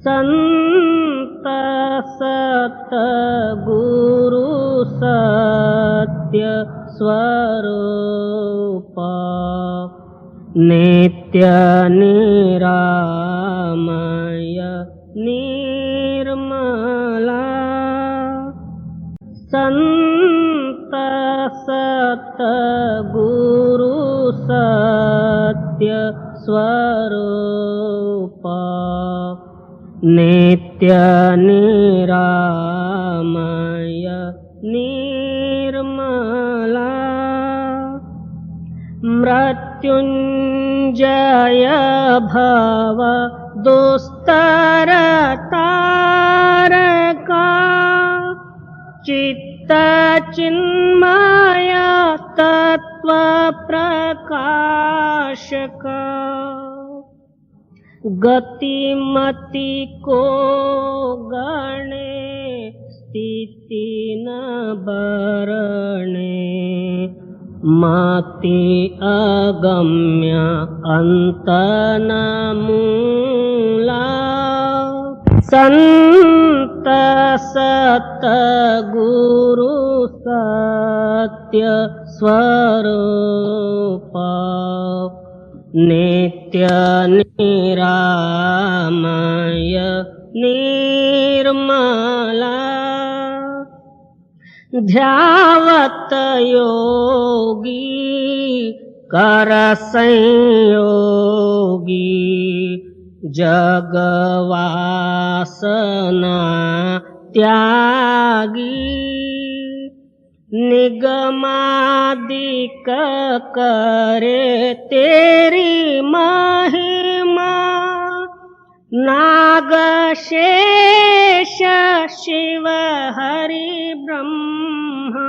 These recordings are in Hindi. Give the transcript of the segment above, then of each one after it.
संत सतगुरु सत्य स्वरूप नित्य निरामय निर्मला संत सतगुरु सत्य स्वरूप नित्य निरामय निर्मला मृत्युंजय भव दुस्तर तारका चित्त चिन्मय तत्व प्रकाशका गतिमति को गणे स्थिति न बरणे मति अगम्य अंत न मूला संत सतगुरु सत्य स्वरूप नित्य निरामय निर्मला ध्यावत योगी कर संयोगी जगवासना त्यागी निगमादिक करे तेरी महिमा नाग शेष शिव हरि ब्रह्मा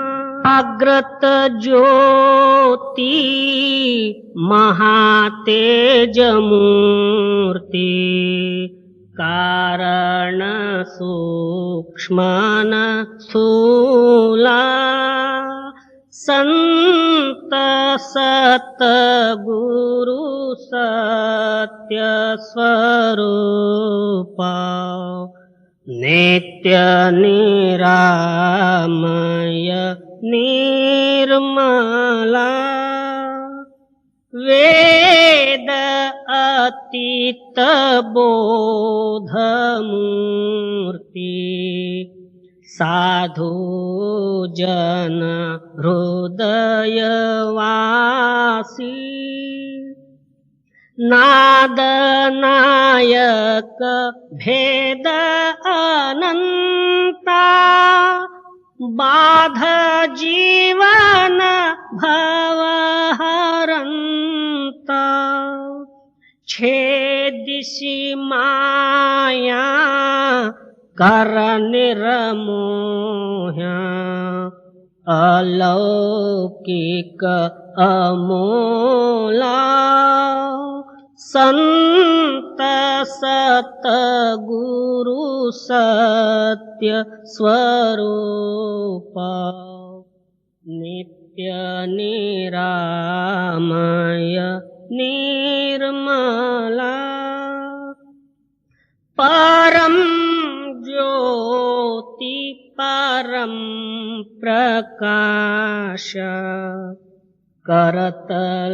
अग्रत ज्योति महातेज मूर्ति कारण सूक्ष्मन स्थूला संत सतगुरु सत्य स्वरूप नित्य निरामय निर्मला वेद अतीत बोध मूर्ति साधु जन हृदय वासी नाद नायक भेद अनंता बाध जीवन भव हरंता छेदिसि माया कर निर्मोह्या अलौकिक अमोला संत सतगुरु सत्य स्वरूप नित्य निरामय निर्मला परम ज्योति परम प्रकाश करतलामृत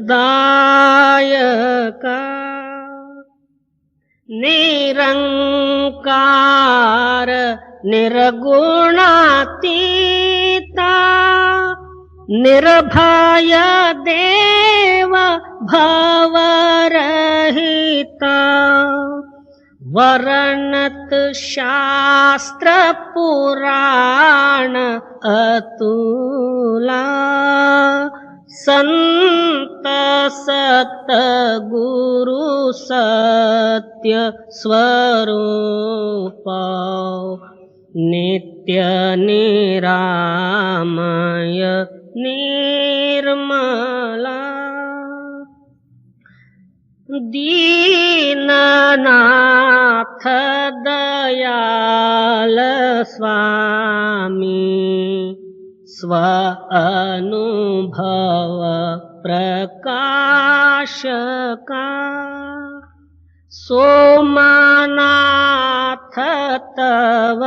दायका निरंकार निर्गुणातीता निर्भय देव भवरहिता वर्णत शास्त्र पुराण अतुला संत सतगुरु सत्य स्वरूप नित्य निरामय निर्मला दीननाथ दयाल स्वामी स्व अनुभव प्रकाश का सोमनाथ तव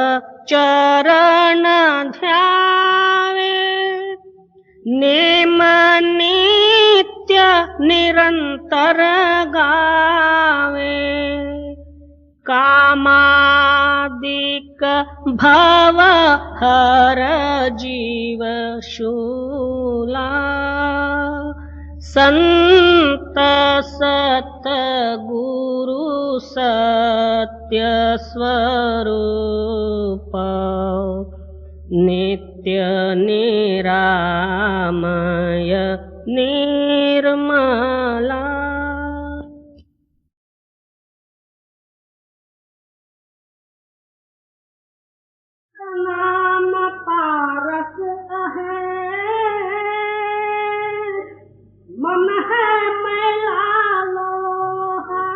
चरण ध्यावे नेम नित्य निरंतर गावे कामादिक भव हर जीव शूला संत सत गुरु सत्य स्वरूप नित्य निरामय निर्मला। नाम पारस है मन है मैला लोहा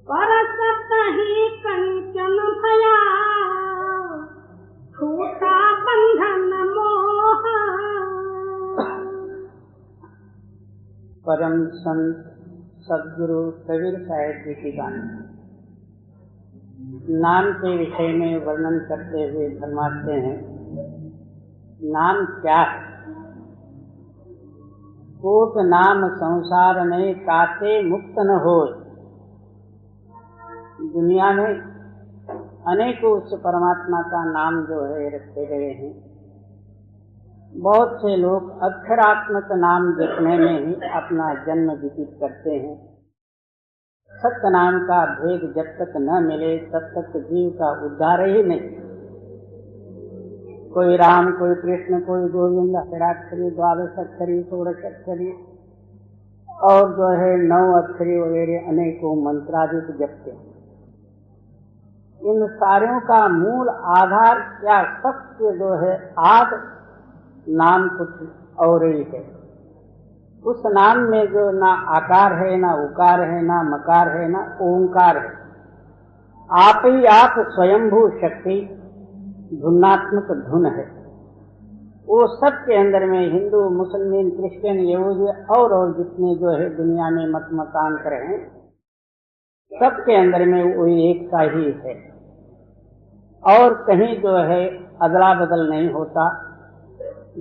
परसत ही कंचन भया छूटा बंधन मोह। परम संत सद्गुरु कबीर साहिब जी की वाणी नाम के विषय में वर्णन करते हुए फरमाते हैं, नाम क्या है? कोट नाम संसार में ताते मुक्त न हो। दुनिया में अनेकों उस परमात्मा का नाम जो है रखे गए हैं। बहुत से लोग अक्षरात्मक नाम जपने में ही अपना जन्म व्यतीत करते हैं। सत्य नाम का भेद जब तक न मिले तब तक जीव का उद्धार ही नहीं। कोई राम, कोई कृष्ण, कोई गोविंद, अक्षराक्षरी, द्वादश अक्षरी, षोडश अक्षरी और जो है 9 अक्षरी वगैरह अनेकों मंत्रादित जपते हैं। इन सारों का मूल आधार क्या सत्य जो है आद नाम कुछ और ही है। उस नाम में जो ना आकार है, ना उकार है, ना मकार है, ना ओंकार है। आप ही आप स्वयंभू शक्ति धुनात्मक धुन है। वो सबके अंदर में हिंदू, मुसलमान, क्रिश्चियन, यहूदी और जितने जो है दुनिया में मत मतांतर हैं, सबके अंदर में वही एकता ही है और कहीं जो है अदला बदल नहीं होता।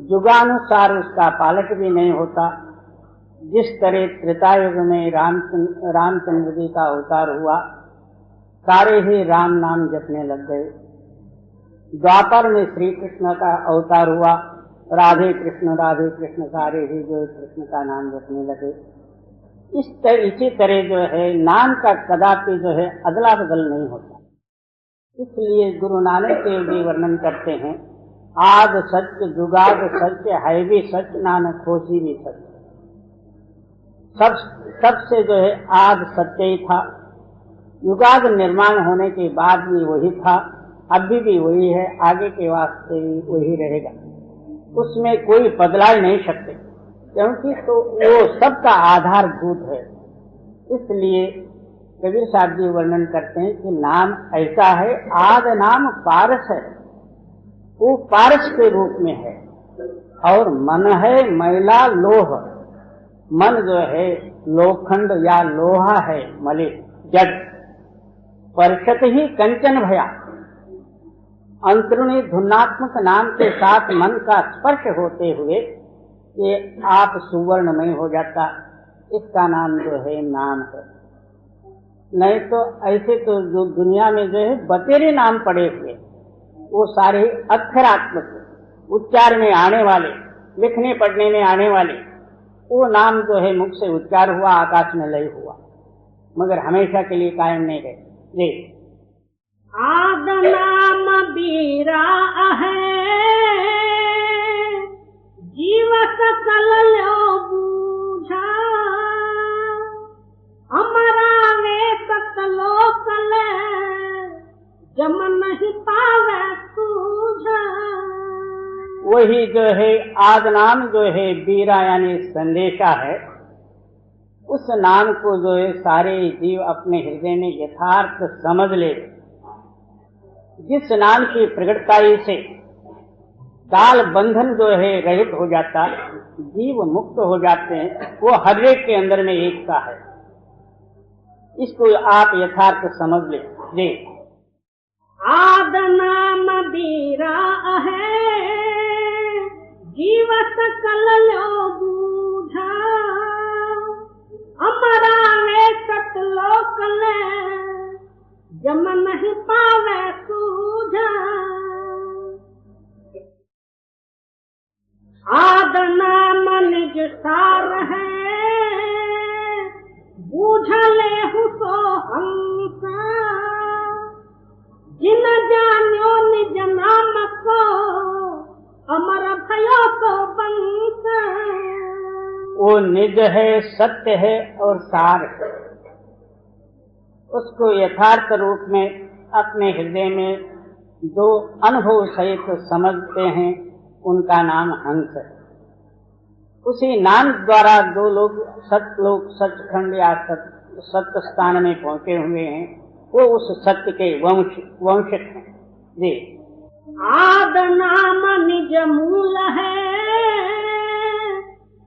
युगानुसार उसका पालक भी नहीं होता। जिस तरह त्रेतायुग में रामचंद्र जी का अवतार हुआ, सारे ही राम नाम जपने लग गए। द्वापर में श्री कृष्ण का अवतार हुआ, राधे कृष्ण सारे ही जो कृष्ण का नाम जपने लगे। इसी तरह जो है नाम का कदापि जो है अदला बदल नहीं होता। इसलिए गुरु नानक देव जी वर्णन करते हैं, आद सच जुगाद सच है भी सच नानक खोजी भी सच। सबसे जो है आद सत्य ही था। युगाद निर्माण होने के बाद भी वही था, अभी भी वही है, आगे के वास्ते भी वही रहेगा। उसमें कोई बदला ही नहीं सकते, क्योंकि तो वो सबका आधारभूत है। इसलिए कबीर साहब जी वर्णन करते हैं कि नाम ऐसा है, आद नाम पारस है, वो पारस के रूप में है। और मन है मैला लोह, मन जो है लोखंड या लोहा है, मलिन जड़। परसत ही कंचन भया, अंतरुणी धुनात्मक नाम के साथ मन का स्पर्श होते हुए ये आप सुवर्णमय हो जाता। इसका नाम जो है नाम है। नहीं तो ऐसे तो जो दुनिया में जो है बतेरे नाम पड़े हुए, वो सारे अक्षरात्मक उच्चार में आने वाले, लिखने पढ़ने में आने वाले, वो नाम जो है मुख से उच्चार हुआ, आकाश में लय हुआ, मगर हमेशा के लिए कायम नहीं रहे। जी आद नाम बीरा है जीव सकल लो बूझा, हमारा वे सतलोकल जम नहीं पावे सूझा। वही जो है आद नाम जो है बीरा यानी संदेशा है। उस नाम को जो है सारे जीव अपने हृदय में यथार्थ समझ ले। जिस नाम की प्रगटताई से काल बंधन जो है रहित हो जाता, जीव मुक्त हो जाते हैं, वो हर एक के अंदर में एकता है। इसको आप यथार्थ समझ ले। जी। आद नाम बीरा है जीव सकल लो बूझा अमरा है सतलोक ले जम नहीं पावे सूझा। आद नाम निज सार है बूझले हुसो हंसा जिन जान्यो निज नाम को अमर भयो तो बंस। वो निज है, सत्य है और सार है। उसको यथार्थ रूप में अपने हृदय में जो अनुभव सहित समझते हैं उनका नाम हंस है। उसी नाम द्वारा जो लोग सतलोक सचखंड या सत्य स्थान में पहुंचे हुए हैं वो उस सत्य के वंशक हैं। जी। आद नाम निज मूल है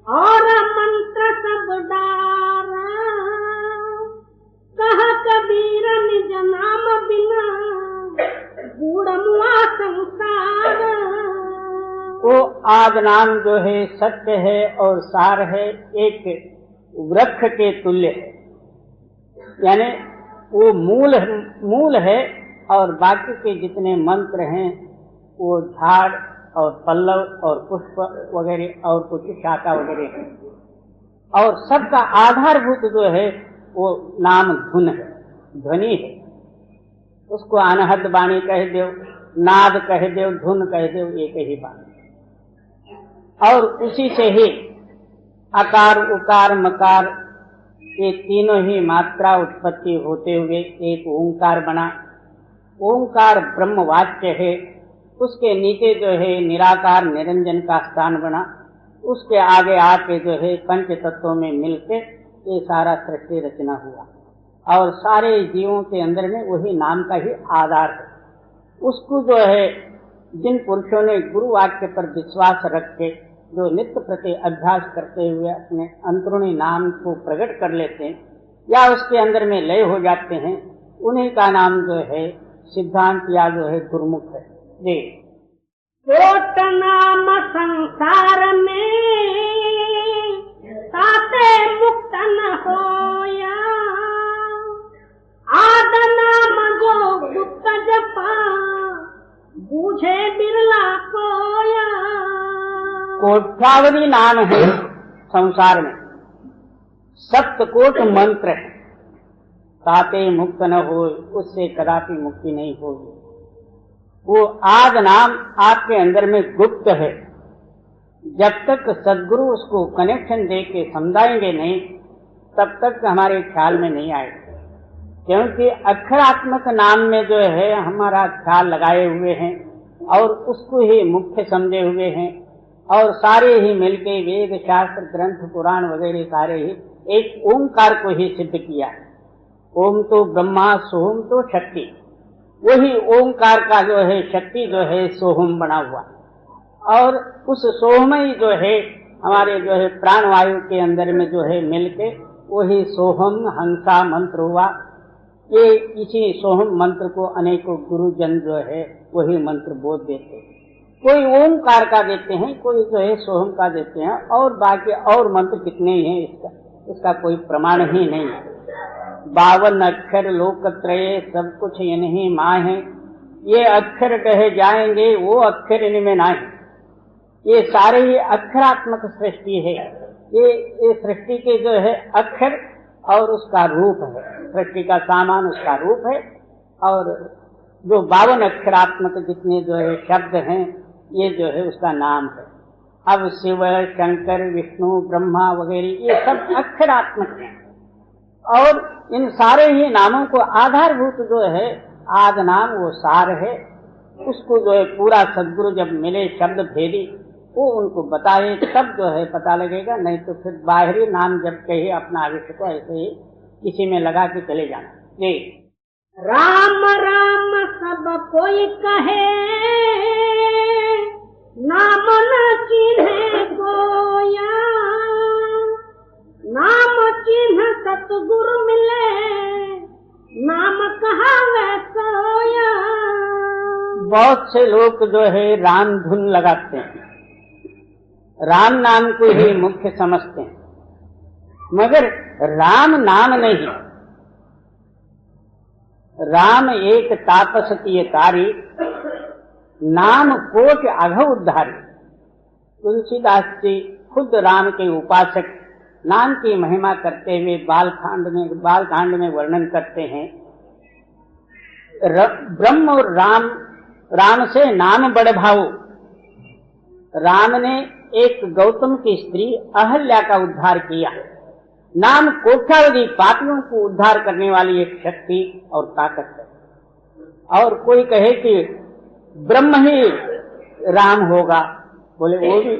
और मंत्र सब डारा कह कबीर निज नाम बिना बूढ़ मुआ संसार। वो आद नाम जो है सत्य है और सार है, एक वृक्ष के तुल्य है। यानी वो मूल है और बाकी के जितने मंत्र हैं वो झाड़ और पल्लव और पुष्प वगैरह और कुछ शाखा वगैरह है। और सबका आधारभूत जो है वो नाम धुन है, ध्वनि है। उसको अनहद बाणी कह दो, नाद कह दो, धुन कह दो, एक ही बात। और उसी से ही आकार उकार मकार ये तीनों ही मात्रा उत्पत्ति होते हुए एक ओंकार बना। ओंकार ब्रह्म वाच्य है। उसके नीचे जो है निराकार निरंजन का स्थान बना। उसके आगे आके जो है पंच तत्वों में मिलके ये सारा सृष्टि रचना हुआ और सारे जीवों के अंदर में वही नाम का ही आधार है। उसको जो है जिन पुरुषों ने गुरु वाक्य पर विश्वास रख के जो नित्य प्रति अभ्यास करते हुए अपने अंतरूणी नाम को प्रकट कर लेते हैं या उसके अंदर में लय हो जाते हैं, उन्हीं का नाम जो है सिद्धांत या जो है गुरुमुख है। जी। कोट नाम संसार में ताते मुक्त न होया आद नाम जो गुप्त जपा बूझे बिरला कोया। कोट्यावधि नाम है संसार में, सप्तकोट मंत्र है। ताते मुक्त न हो, उससे कदापि मुक्ति नहीं होगी। वो आद नाम आपके अंदर में गुप्त है। जब तक सद्गुरु उसको कनेक्शन दे के समझाएंगे नहीं तब तक हमारे ख्याल में नहीं आएगा। क्योंकि अक्षरात्मक नाम में जो है हमारा ख्याल लगाए हुए हैं और उसको ही मुख्य समझे हुए हैं और सारे ही मिलके वेद शास्त्र ग्रंथ पुराण वगैरह सारे ही एक ओंकार को ही सिद्ध किया। ओम तो ब्रह्मा, सोहम तो शक्ति। वही ओंकार का जो है शक्ति जो है सोहम बना हुआ और उस सोहम ही जो है हमारे जो है प्राणवायु के अंदर में जो है मिलके वही सोहम हंसा मंत्र हुआ। ये इसी सोहम मंत्र को अनेकों गुरुजन जो है वही मंत्र बोध देते हैं। कोई ओंकार का देते हैं, कोई जो है सोहम का देते हैं और बाकी और मंत्र कितने ही हैं इसका कोई प्रमाण ही नहीं है। 52 अक्षर लोकत्रय सब कुछ इन्हीं माँ है। ये अक्षर कहे जाएंगे वो अक्षर इनमें ना है। ये सारे ही अक्षरात्मक सृष्टि है। ये सृष्टि के जो है अक्षर और उसका रूप है, सृष्टि का सामान उसका रूप है और जो 52 अक्षरात्मक जितने जो है शब्द हैं ये जो है उसका नाम है। अब शिव, शंकर, विष्णु, ब्रह्मा वगैरह ये सब अक्षरात्मक हैं और इन सारे ही नामों को आधारभूत जो है आद नाम वो सार है। उसको जो है पूरा सद्गुरु जब मिले शब्द भेदी वो उनको बताए तब जो है पता लगेगा, नहीं तो फिर बाहरी नाम जब कहे अपना आविष्य को ऐसे ही किसी में लगा के चले जाना। जी। राम राम सब कोई कहे नाम न चिन्हे कोया नाम चिन्ह सतगुरु मिले बहुत से लोग जो है राम धुन लगाते हैं, राम नाम को ही मुख्य समझते हैं, मगर राम नाम नहीं। राम एक तापसतीयकारी, नाम कोट अघ उद्धारी। तुलसीदास जी खुद राम के उपासक नाम की महिमा करते हुए बालकांड में वर्णन करते हैं, ब्रह्म और राम से नाम बड़ भाव। राम ने एक गौतम की स्त्री अहल्या का उद्धार किया। नाम कोट्यावधि पापियों को उद्धार करने वाली एक शक्ति और ताकत है। और कोई कहे कि ब्रह्म ही राम होगा, बोले वो भी,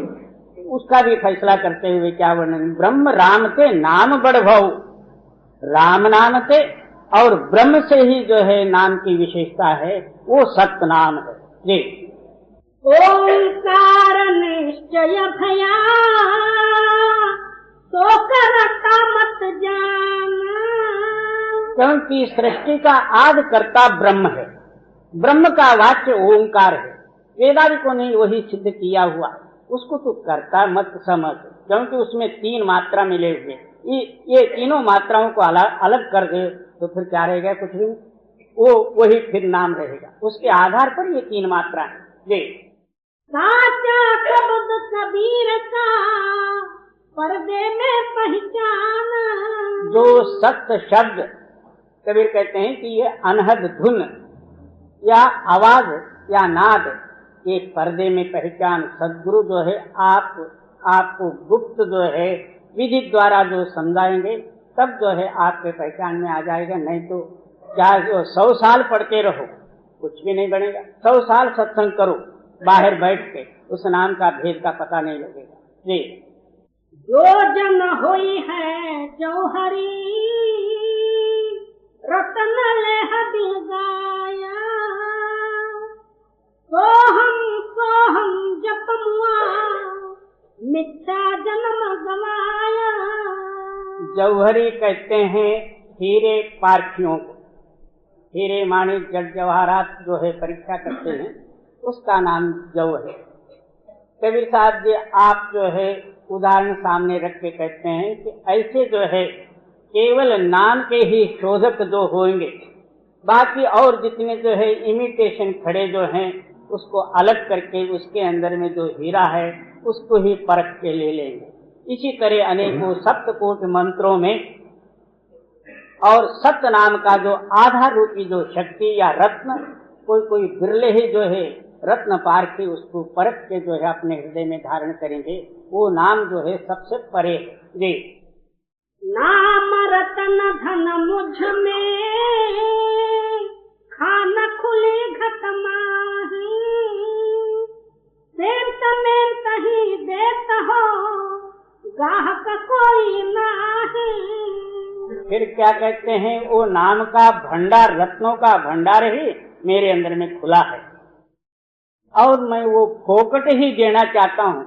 उसका भी फैसला करते हुए क्या वर्णन, ब्रह्म राम ते नाम बड़ भव। राम नाम ते और ब्रह्म से ही जो है नाम की विशेषता है, वो सत्य नाम है जी। ओंकार निश्चय भया तो करता मत जाना। क्योंकि सृष्टि का आदि कर्ता ब्रह्म है, ब्रह्म का वाच्य ओंकार है। वेदांतों ने वही सिद्ध किया हुआ, उसको तो कर्ता मत समझ, क्योंकि उसमें 3 मात्रा मिले हुए। ये तीनों मात्राओं को अलग कर दे तो फिर क्या रहेगा, कुछ भी। वो वही फिर नाम रहेगा, उसके आधार पर ये 3 मात्रा है जी। साचा शब्द कबीर का पर्दे में पहचान। जो सत्य शब्द कबीर कहते हैं कि ये अनहद धुन या आवाज या नाद, एक पर्दे में पहचान। सदगुरु जो है आपको गुप्त जो है विधि द्वारा जो समझाएंगे, तब जो है आपके पहचान में आ जाएगा। नहीं तो क्या 100 साल पढ़ते रहो, कुछ भी नहीं बनेगा। 100 साल सत्संग करो बाहर बैठ के, उस नाम का भेद का पता नहीं लगेगा जी। जो जन होई है जौहरी रतन लेह दिल गाया। सोहम जप मुआ मिथ्या जन्म गवाया। जौहरी कहते हैं हीरे पार्थियों को। हीरे माणिक जड़ जवाहरात जो है परीक्षा करते हैं, उसका नाम जौहर है। कबीर साहब जी आप जो है उदाहरण सामने रख के कहते हैं कि ऐसे जो है केवल नाम के ही शोधक जो होंगे, बाकी और जितने जो है इमिटेशन खड़े जो हैं, उसको अलग करके उसके अंदर में जो हीरा है उसको ही परख के ले लेंगे। इसी तरह अनेकों सप्तकोट मंत्रों में और सत्य नाम का जो आधार रूपी जो शक्ति या रत्न, कोई बिरले ही जो है रत्न पार के उसको परख के जो है अपने हृदय में धारण करेंगे, वो नाम जो है सबसे परे है जी। नाम रतन धन मुझ में खान खुली घट माही। देत में तही देत हो गाहक कोई नाही। फिर क्या कहते हैं, वो नाम का भंडार, रत्नों का भंडार ही मेरे अंदर में खुला है और मैं वो फोकट ही देना चाहता हूँ,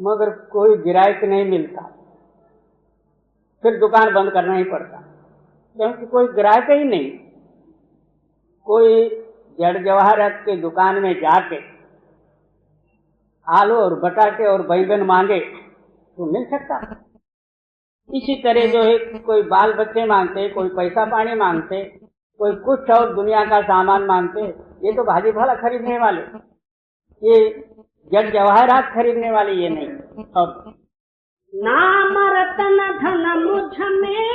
मगर कोई गिरायक नहीं मिलता, फिर दुकान बंद करना ही पड़ता, क्योंकि कोई ग्राहक ही नहीं। कोई जड़ जवाहरात के दुकान में जाके आलू और बटाटे और बैंगन मांगे तो मिल सकता। इसी तरह जो है कोई बाल बच्चे मांगते, कोई पैसा पानी मांगते, कोई कुछ और दुनिया का सामान मांगते, ये तो भाजी फला खरीदने वाले, ये जड़ जवाहरात खरीदने वाले ये नहीं। और नाम रतन धन मुझ में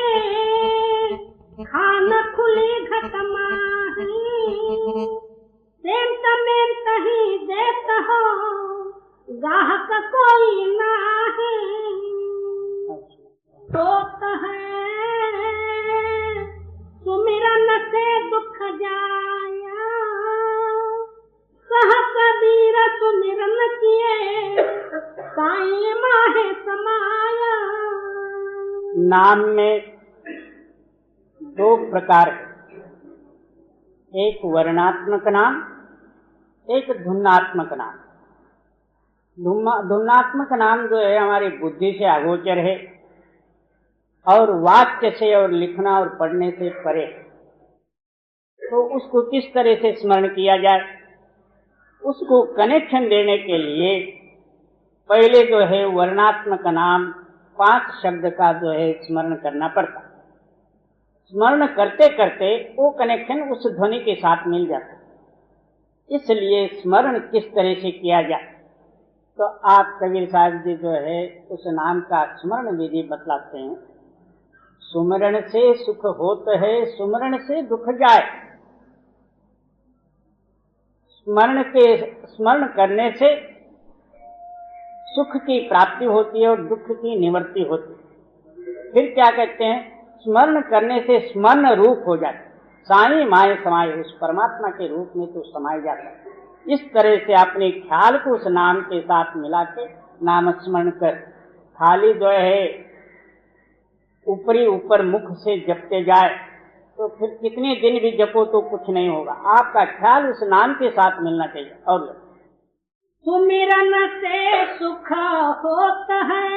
खान खुली घट माही। देत में तही देत हो गाहक कोई नाही। सोत है सुमिरन से दुख जाया। कह कबीर सुमिरन किए साईं माहे समाया। नाम में 2 प्रकार है, एक वर्णात्मक नाम, एक धुनात्मक नाम। धुनात्मक नाम जो है हमारी बुद्धि से अगोचर है और वाक्य से और लिखना और पढ़ने से परे है। तो उसको किस तरह से स्मरण किया जाए, उसको कनेक्शन देने के लिए पहले जो है वर्णात्मक नाम 5 शब्द का जो है स्मरण करना पड़ता। स्मरण करते करते वो कनेक्शन उस ध्वनि के साथ मिल जाता। इसलिए स्मरण किस तरह से किया जाए, तो आप कबीर साहब जी जो है उस नाम का स्मरण विधि बतलाते हैं। सुमरण से सुख होत है, सुमरण से दुख जाए। स्मरण करने से सुख की प्राप्ति होती है और दुख की निवृत्ति होती है। फिर क्या कहते हैं, स्मरण करने से स्मरण रूप हो जाता, साई माय समाये, उस परमात्मा के रूप में तो समाये जाता है। इस तरह से अपने ख्याल को उस नाम के साथ मिला के नाम स्मरण कर, खाली जो है ऊपर मुख से जपते जाए तो फिर कितने दिन भी जपो तो कुछ नहीं होगा। आपका ख्याल उस नाम के साथ मिलना चाहिए। और सुमिरन से सुख होता है,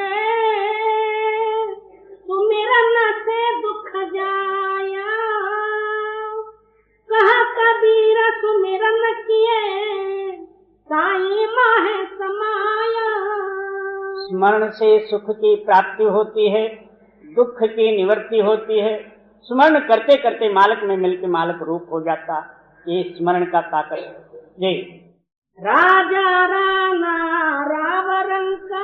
सुमिरन से दुख जाया। कहा कबीर सुमिरन किए, साई माहे समाया। स्मरण से सुख की प्राप्ति होती है, दुख की निवृत्ति होती है। स्मरण करते करते मालक में मिलकर मालक रूप हो जाता। ये स्मरण का ताकत है। जी। राजा राणा रावरंका,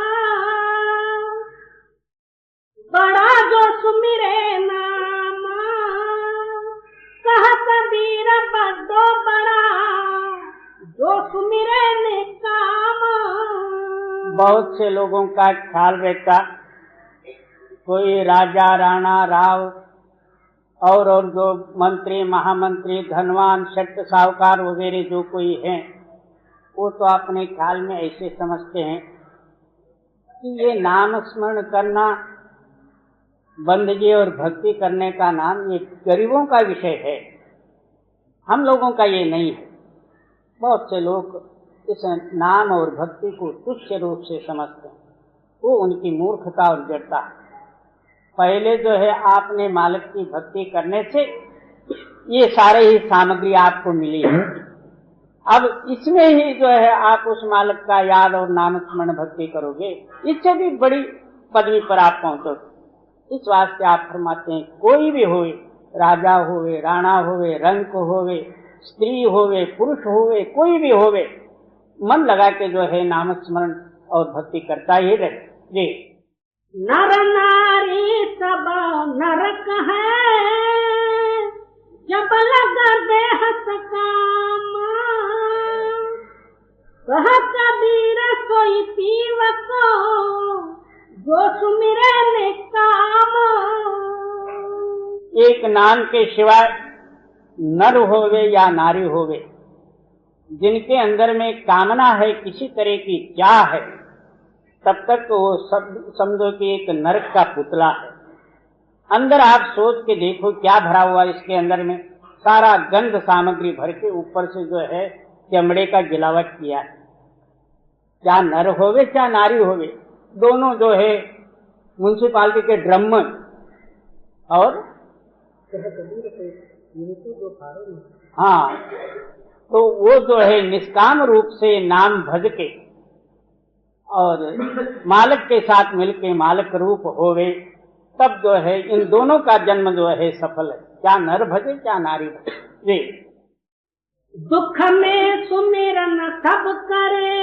बड़ा जो सुमिरे नामा। कहा कबीर बड़ो बड़ा, जो सुमिरे निकामा। बहुत से लोगों का ख्याल रहता, कोई राजा राणा राव और जो मंत्री महामंत्री धनवान शक्त साहूकार वगैरह जो कोई हैं, वो तो अपने ख्याल में ऐसे समझते हैं कि ये नाम स्मरण करना, बंदगी और भक्ति करने का नाम ये गरीबों का विषय है, हम लोगों का ये नहीं है। बहुत से लोग इस नाम और भक्ति को तुच्छ रूप से समझते हैं, वो उनकी मूर्खता और जड़ता है। पहले जो है आपने मालिक की भक्ति करने से ये सारे ही सामग्री आपको मिली है। अब इसमें ही जो है आप उस मालिक का याद और नाम स्मरण भक्ति करोगे, इससे भी बड़ी पदवी पर आप पहुंचोगे। इस वास्ते आप फरमाते हैं, कोई भी होवे, राजा होवे, राणा होवे, रंक होवे, स्त्री होवे, पुरुष होवे, कोई भी होवे, मन लगा के जो है नाम स्मरण और भक्ति करता ही रहे। जी। नर नारी सब नरक है, जब लगा देह सकाम। कह कबीर सोई पीव को, जो सुमिरे निकाम। एक नाम के सिवाय नर होवे या नारी होवे, जिनके अंदर में कामना है, किसी तरह की चाह है, तब तक वो सब समझो कि एक नरक का पुतला है। अंदर आप सोच के देखो क्या भरा हुआ इसके अंदर में, सारा गंध सामग्री भर के ऊपर से जो है चमड़े का गिलावट किया है। क्या नर होवे क्या नारी होवे, दोनों जो है म्युनिसिपालिटी के ड्रम और हाँ, तो वो जो है निष्काम रूप से नाम भज के और मालिक के साथ मिलके मालिक रूप होवे, तब जो है इन दोनों का जन्म जो है सफल है। क्या नर भजे क्या नारी भजे। जी। दुख में सुमिरन सब करे,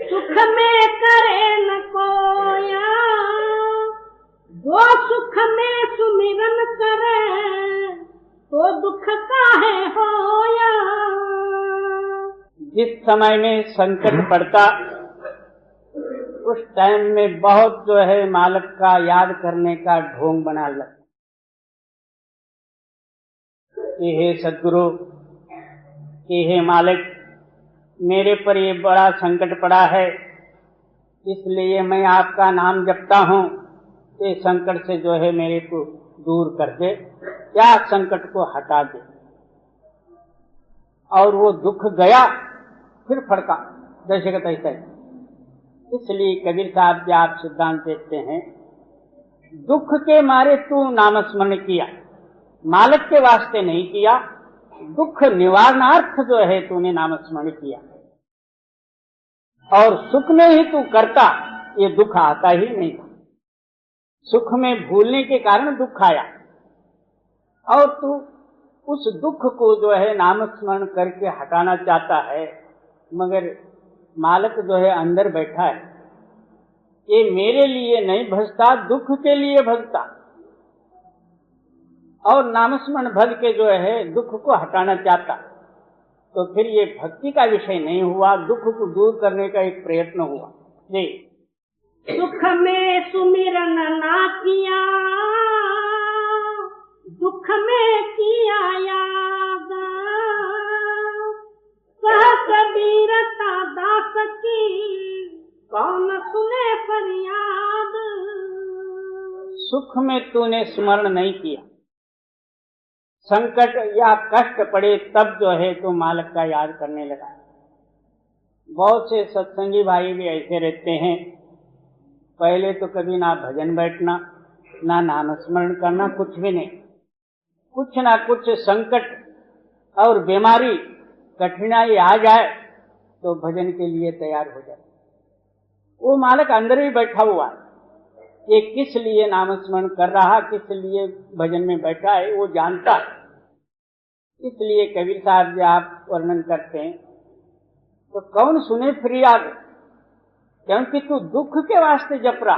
सुख में करे न कोया। जो सुख में सुमिरन करे, तो दुख काहे होया। जिस समय में संकट पड़ता, उस टाइम में बहुत जो है मालिक का याद करने का ढोंग बना लगता कि हे सद्गुरु, कि हे मालिक, मेरे पर ये बड़ा संकट पड़ा है, इसलिए मैं आपका नाम जपता हूँ, ये संकट से जो है मेरे को दूर कर दे या संकट को हटा दे। और वो दुख गया फिर फड़का, जैसे कहता है। इसलिए कबीर साहब जी आप सिद्धांत देते हैं, दुख के मारे तू नामस्मरण किया, मालिक के वास्ते नहीं किया, दुख निवारणार्थ जो है तूने नाम स्मरण किया, और सुख में ही तू करता, ये दुख आता ही नहीं था। सुख में भूलने के कारण दुख आया, और तू उस दुख को जो है नाम स्मरण करके हटाना चाहता है, मगर मालिक जो है अंदर बैठा है, ये मेरे लिए नहीं भजता, दुख के लिए भजता, और नामस्मरण भज के जो है दुख को हटाना चाहता। तो फिर ये भक्ति का विषय नहीं हुआ, दुख को दूर करने का एक प्रयत्न हुआ। जी, सुख में सुमिरन ना किया, दुख में किया याद, कह कबीरता दास की कौन सुने फरियाद। सुख में तूने स्मरण नहीं किया, संकट या कष्ट पड़े तब जो है तो मालिक का याद करने लगा। बहुत से सत्संगी भाई भी ऐसे रहते हैं, पहले तो कभी ना भजन बैठना, ना नाम स्मरण करना, कुछ भी नहीं, कुछ ना कुछ संकट और बीमारी कठिनाई आ जाए तो भजन के लिए तैयार हो जाए। वो मालिक अंदर ही बैठा हुआ है, ये किस लिए नाम स्मरण कर रहा, किस लिए भजन में बैठा है, वो जानता है। इसलिए कबीर साहब जी आप वर्णन करते हैं, तो कौन सुने फरियाद, क्योंकि तू दुख के वास्ते जप रहा,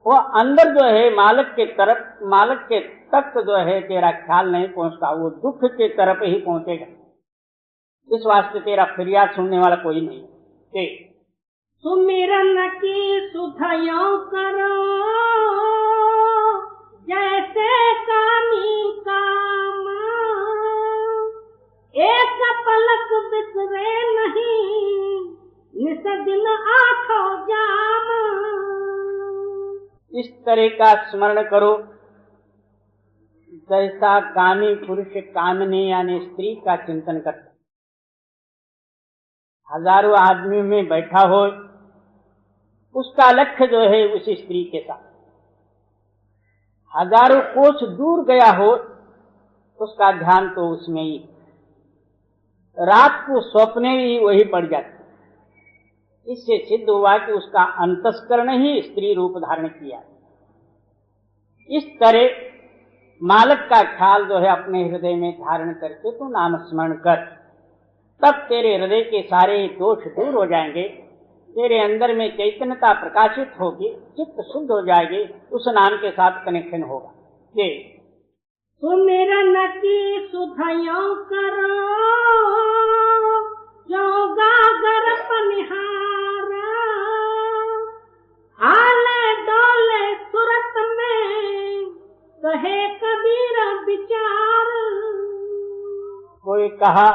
वो अंदर जो है मालिक के तरफ, मालिक के तक जो है तेरा ख्याल नहीं पहुंचता, वो दुख के तरफ ही पहुंचेगा। इस वास्ते तेरा फरियाद सुनने वाला कोई नहीं। सुमिरन की सुधयो करो, जैसे कामी काम, एक पलक बिसरे नहीं, निस दिन आठों जाम। इस तरह का स्मरण करो जैसा कामी पुरुष कामनी यानी स्त्री का चिंतन करता, हजारों आदमी में बैठा हो, उसका लक्ष्य जो है उसी स्त्री के साथ, हजारों कोस दूर गया हो, उसका ध्यान तो उसमें ही, रात को स्वप्ने ही वही पड़ जाती। इससे सिद्ध हुआ कि उसका अंतस्करण ही स्त्री रूप धारण किया। इस तरह मालिक का ख्याल जो है अपने हृदय में धारण करके तू नाम स्मरण कर, तब तेरे हृदय के सारे दोष दूर हो जाएंगे, तेरे अंदर में चैतन्यता प्रकाशित होगी, चित्त शुद्ध हो जाएगी, उस नाम के साथ कनेक्शन होगा। ये सुमिरन की सुधयो करो, जो गागर पनिहार, हाले डोले सुरत में, कहे कबीर विचार। कोई कहा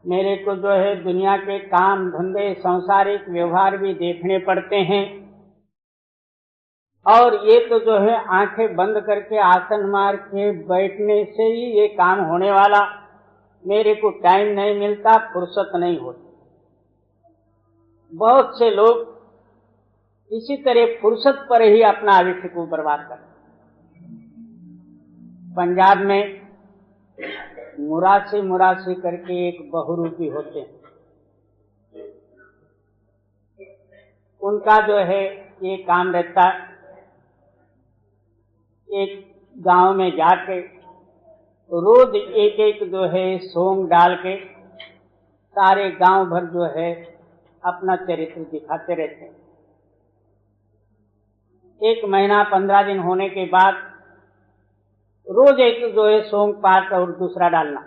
मेरे को जो है दुनिया के काम धंधे सांसारिक व्यवहार भी देखने पड़ते हैं, और ये तो जो है आंखें बंद करके आसन मार के बैठने से ही ये काम होने वाला, मेरे को टाइम नहीं मिलता, फुर्सत नहीं होती। बहुत से लोग इसी तरह फुर्सत पर ही अपना आयुष्य को बर्बाद करते। पंजाब में मुरासी करके एक बहुरूपी होते हैं, उनका जो है ये काम रहता है, एक गांव में जाके रोज एक एक जो है सोंग डाल के सारे गांव भर जो है अपना चरित्र दिखाते रहते हैं। 1 महीना 15 दिन होने के बाद रोज एक जो है सोंग पाठ और दूसरा डालना।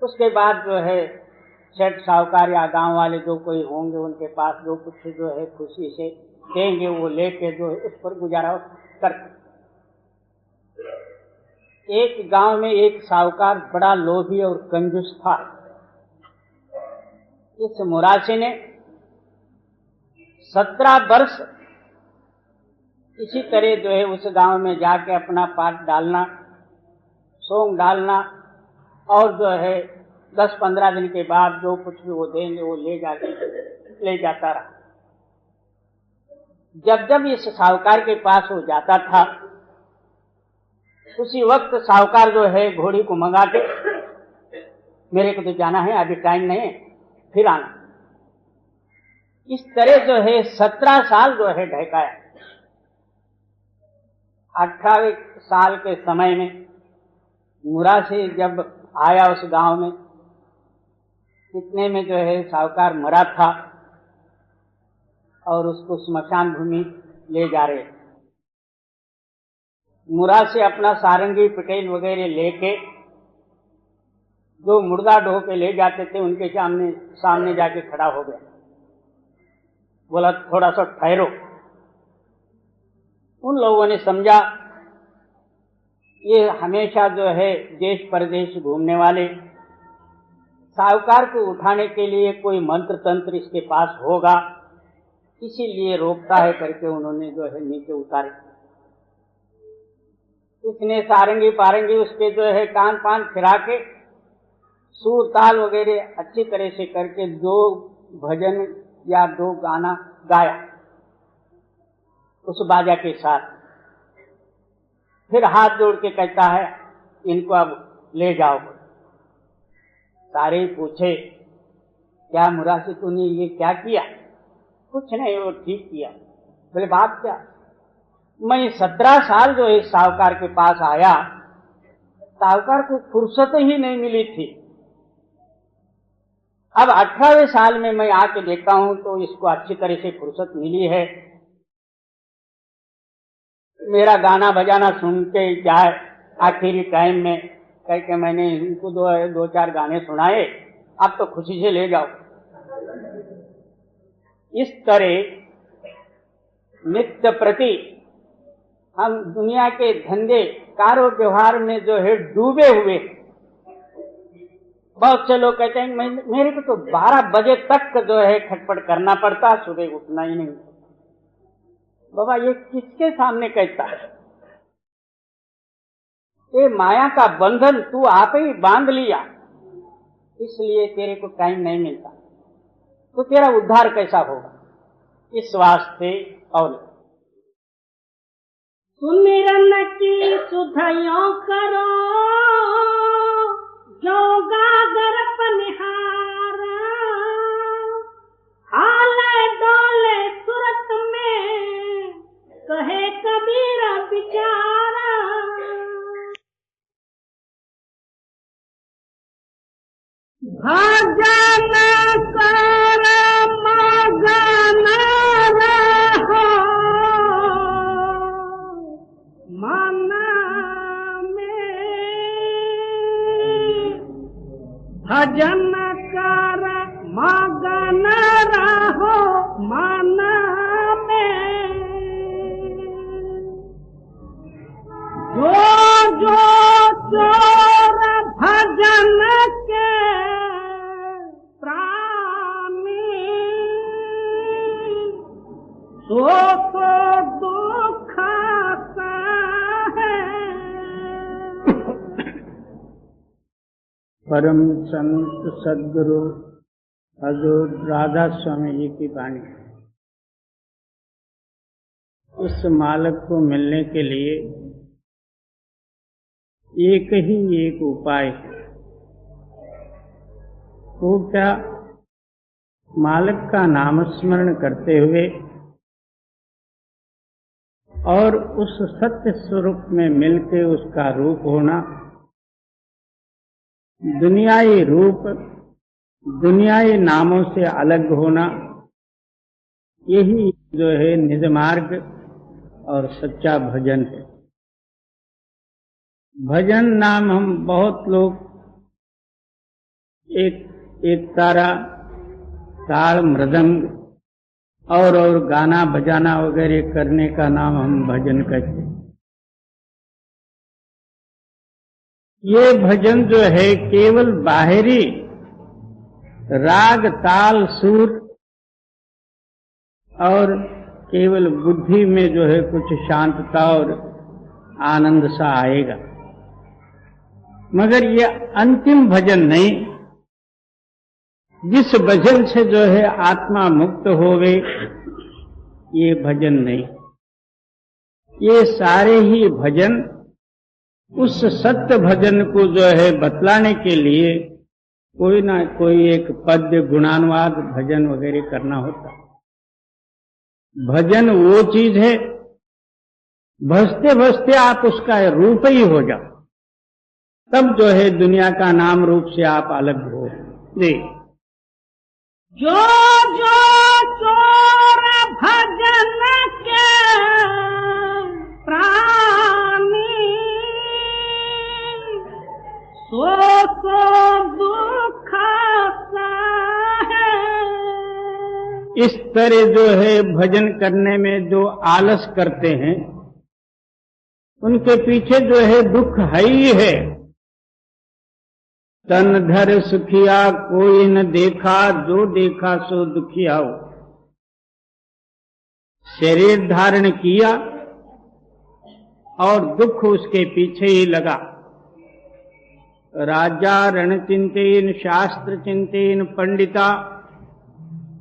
उसके बाद जो है सेठ साहूकार या गांव वाले जो कोई होंगे उनके पास जो कुछ जो है खुशी से देंगे, वो लेके जो है उस पर गुजारा करते। एक गांव में एक साहूकार बड़ा लोभी और कंजूस था। इस मुरासी ने 17 वर्ष इसी तरह जो है उस गांव में जाके अपना पाठ डालना, सोंग डालना, और जो है 10-15 दिन के बाद जो कुछ भी वो देंगे वो ले जाता रहा। जब जब इस साहूकार के पास वो जाता था उसी वक्त साहूकार जो है घोड़ी को मंगा के, मेरे को तो जाना है, अभी टाइम नहीं है, फिर आना। इस तरह जो है 17 साल जो है ढकाया। 18वें साल के समय में मुरा से जब आया उस गांव में, इतने में जो है साहूकार मरा था और उसको स्मशान भूमि ले जा रहे। मुरा से अपना सारंगी पटेल वगैरह लेके जो मुर्दा ढो के ले जाते थे उनके सामने जाके खड़ा हो गया, बोला थोड़ा सा ठहरो। उन लोगों ने समझा ये हमेशा जो है देश परदेश घूमने वाले, साहूकार को उठाने के लिए कोई मंत्र तंत्र इसके पास होगा, इसीलिए रोकता है करके उन्होंने जो है नीचे उतारे। इसने सारंगी पारंगी उसके जो है कान पान फिरा के सूर ताल वगैरह अच्छी तरह से करके 2 भजन या 2 गाना गाया उस बाजा के साथ। फिर हाथ जोड़ के कहता है इनको अब ले जाओ। सारे पूछे क्या मुरासी तूने ये क्या किया? कुछ नहीं, वो ठीक किया। बोले बात क्या? मैं 17 साल जो इस साहूकार के पास आया, साहूकार को फुर्सत ही नहीं मिली थी। अब 18वें साल में मैं आके देखता हूं तो इसको अच्छी तरह से फुर्सत मिली है। मेरा गाना बजाना सुन के जाए आखिरी टाइम में, कह के मैंने इनको 2-4 गाने सुनाए, अब तो खुशी से ले जाओ। इस तरह नित्य प्रति हम दुनिया के धंधे कारो व्यवहार में जो है डूबे हुए। बहुत से लोग कहते हैं मेरे को तो 12 बजे तक जो है खटपट करना पड़ता, सुबह उठना ही नहीं। बाबा ये किसके सामने कहता है? ये माया का बंधन तू आप ही बांध लिया, इसलिए तेरे को टाइम नहीं मिलता, तो तेरा उद्धार कैसा होगा? इस वास्ते और सुमिरन की सुधयो करो, जो गागर पनिहार, हाले डोले सूरत में, कहे कबीर बिचारा। भजन कर मगन रहो मन में, भजन कर मगन रहो मन में, जो चोर भजन के प्राणी, सो दुख है। परम संत सदगुरु हजूर राधा स्वामी जी की वाणी। उस मालिक को मिलने के लिए एक ही एक उपाय है, वो क्या? मालिक का नाम स्मरण करते हुए और उस सत्य स्वरूप में मिलके उसका रूप होना। दुनियाई रूप, दुनियाई नामों से अलग होना, यही जो है निज मार्ग और सच्चा भजन है। भजन नाम हम बहुत लोग एक तारा, ताल, मृदंग और गाना बजाना वगैरह करने का नाम हम भजन कहते हैं। ये भजन जो है केवल बाहरी राग ताल सुर और केवल बुद्धि में जो है कुछ शांतता और आनंद सा आएगा, मगर ये अंतिम भजन नहीं। जिस भजन से जो है आत्मा मुक्त होवे, ये भजन नहीं। ये सारे ही भजन उस सत्य भजन को जो है बतलाने के लिए कोई ना कोई एक पद्य गुणानुवाद भजन वगैरह करना होता। भजन वो चीज है, भजते भजते आप उसका रूप ही हो जाओ, तब जो है दुनिया का नाम रूप से आप अलग हो। जी, जो जो चोर भजन के प्राणी, सो सो दुख सहे। इस तरह जो है भजन करने में जो आलस करते हैं उनके पीछे जो है दुख है ही है। तन धर सुखिया कोई न देखा, जो देखा सो दुखिया हो। शरीर धारण किया और दुख उसके पीछे ही लगा। राजा रण चिंतेन शास्त्र चिंतेन पंडिता,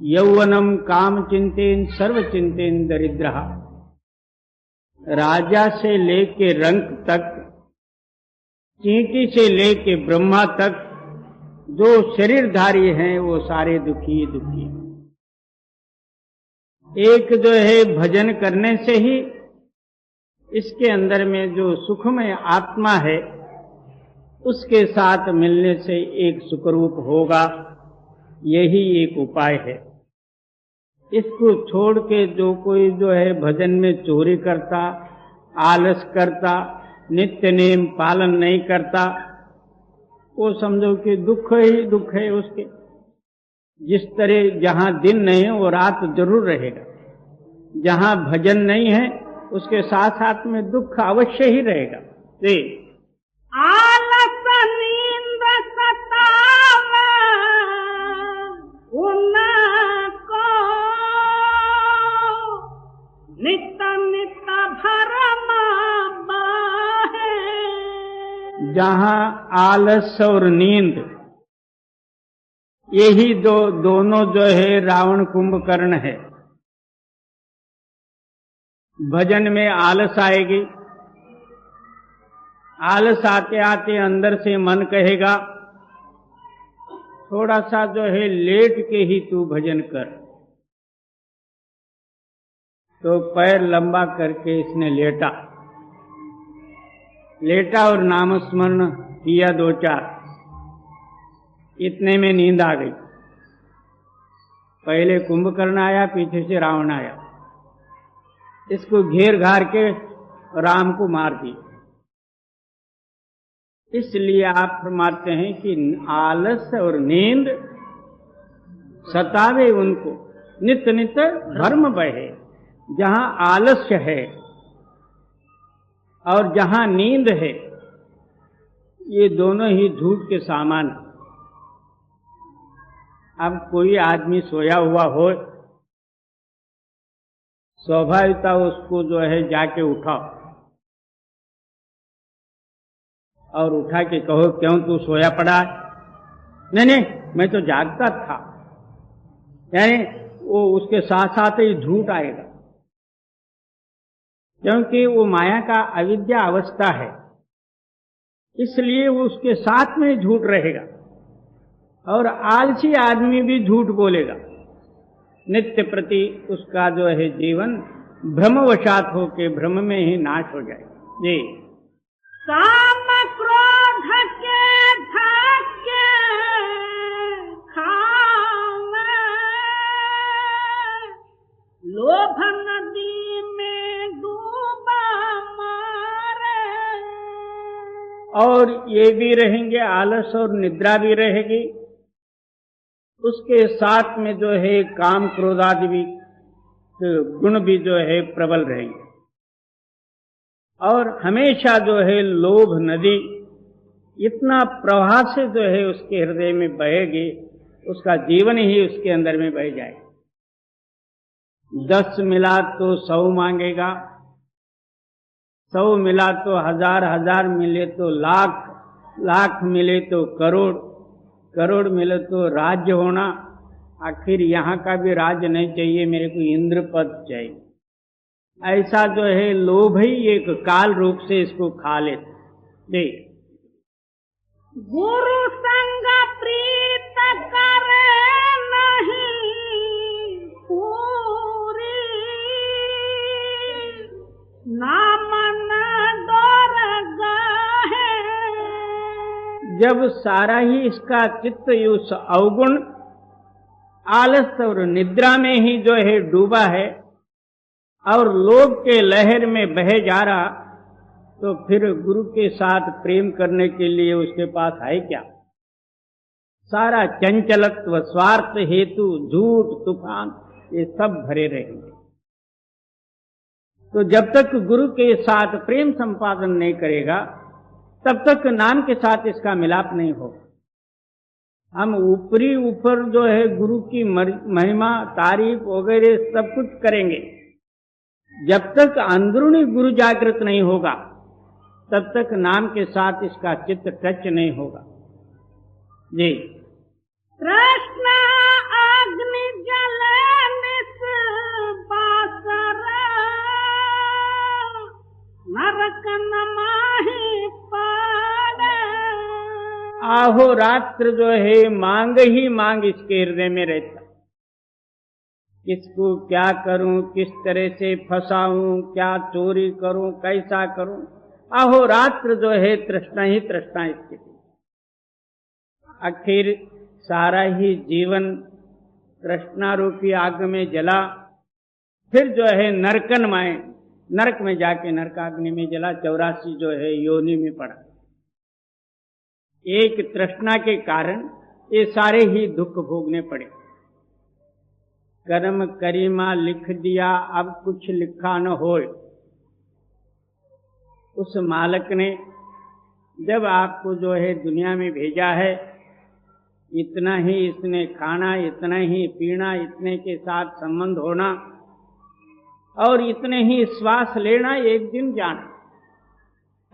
यौवनम काम चिंतेन सर्व चिंतेन दरिद्रहा। राजा से लेके रंक तक, चींटी से लेके ब्रह्मा तक जो शरीरधारी हैं वो सारे दुखी दुखी। एक जो है भजन करने से ही इसके अंदर में जो सुखमय आत्मा है उसके साथ मिलने से एक सुखरूप होगा, यही एक उपाय है। इसको छोड़ के जो कोई जो है भजन में चोरी करता, आलस करता, नित्य नेम पालन नहीं करता, वो समझो कि दुख ही दुख है उसके। जिस तरह जहां दिन नहीं है वो रात जरूर रहेगा, जहां भजन नहीं है उसके साथ साथ में दुख अवश्य ही रहेगा। जी, आलस नींद सतावे उनको, नित नित भरम बाहे। जहां आलस और नींद यही दोनों जो है रावण कुंभकर्ण है। भजन में आलस आएगी, आलस आते आते अंदर से मन कहेगा थोड़ा सा जो है लेट के ही तू भजन कर। तो पैर लंबा करके इसने लेटा और नामस्मरण किया 2-4, इतने में नींद आ गई। पहले कुंभकर्ण आया, पीछे से रावण आया, इसको घेर घार के राम को मार दिया। इसलिए आप फरमाते हैं कि आलस और नींद सतावे उनको, नित नित भर्म बहे। जहां आलस्य है और जहां नींद है, ये दोनों ही झूठ के सामान। अब कोई आदमी सोया हुआ हो, स्वाभाविकता उसको जो है जाके उठाओ और उठा के कहो क्यों तू सोया पड़ा है? नहीं मैं तो जागता था। यानी वो उसके साथ साथ ही झूठ आएगा, क्योंकि वो माया का अविद्या अवस्था है, इसलिए वो उसके साथ में झूठ रहेगा। और आलसी आदमी भी झूठ बोलेगा, नित्य प्रति उसका जो है जीवन भ्रमवशात होके भ्रम में ही नाश हो जाएगा। जी, काम क्रोध के धक्के खावे, लोभ नदी में डूबा मारे। और ये भी रहेंगे, आलस और निद्रा भी रहेगी, उसके साथ में जो है काम क्रोध आदि भी गुण भी जो है प्रबल रहेंगे। और हमेशा जो है लोभ नदी इतना प्रवाह से जो है उसके हृदय में बहेगी, उसका जीवन ही उसके अंदर में बह जाएगा। 10 मिला तो 100 मांगेगा, 100 मिला तो 1000, 1000 मिले तो लाख, लाख मिले तो करोड़, करोड़ मिले तो राज्य होना। आखिर यहाँ का भी राज्य नहीं चाहिए, मेरे को इंद्र पद चाहिए। ऐसा जो है लोभ ही एक काल रूप से इसको खा लेता। जी। गुरु संग प्रीत करे नहीं पूरी, नामन दौर गाहे। जब सारा ही इसका चित्त उस अवगुण आलस और निद्रा में ही जो है डूबा है और लोभ के लहर में बह जा रहा, तो फिर गुरु के साथ प्रेम करने के लिए उसके पास है क्या? सारा चंचलत्व, स्वार्थ हेतु, झूठ, तूफान, ये सब भरे रहेंगे। तो जब तक गुरु के साथ प्रेम संपादन नहीं करेगा, तब तक नाम के साथ इसका मिलाप नहीं होगा। हम ऊपर जो है गुरु की महिमा, तारीफ वगैरह सब कुछ करेंगे, जब तक अंदरूनी गुरु जागृत नहीं होगा तब तक नाम के साथ इसका चित्त टच नहीं होगा। जी। कृष्ण अग्नि जले निस बासर, नरक नमाहि पाड़े। आहो रात्र जो है मांग ही मांग इसके हृदय में रहता, किसको क्या करूं, किस तरह से फंसाऊं, क्या चोरी करूं, कैसा करूं, आहो रात्र जो है तृष्णा ही तृष्णा इसके। आखिर सारा ही जीवन तृष्णा रूपी आग में जला, फिर जो है नरक में जाके नरकाग्नि में जला, 84 जो है योनि में पड़ा। एक तृष्णा के कारण ये सारे ही दुख भोगने पड़े। कर्म करीमा लिख दिया, अब कुछ लिखा न होए। उस मालक ने जब आपको जो है दुनिया में भेजा है, इतना ही इसने खाना, इतना ही पीना, इतने के साथ संबंध होना और इतने ही श्वास लेना, एक दिन जाना,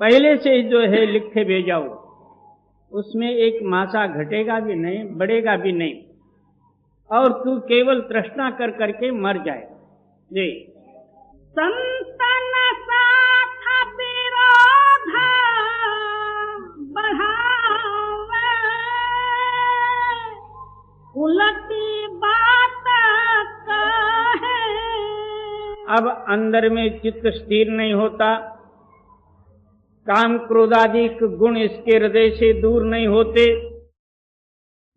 पहले से जो है लिख के भेजा हो, उसमें एक मासा घटेगा भी नहीं, बढ़ेगा भी नहीं, और तू केवल तृष्णा कर करके मर जाए। जी। संतन साथ विरोध बढ़ावे, उलटी बात कहे। अब अंदर में चित्त स्थिर नहीं होता, काम क्रोधादिक गुण इसके हृदय से दूर नहीं होते,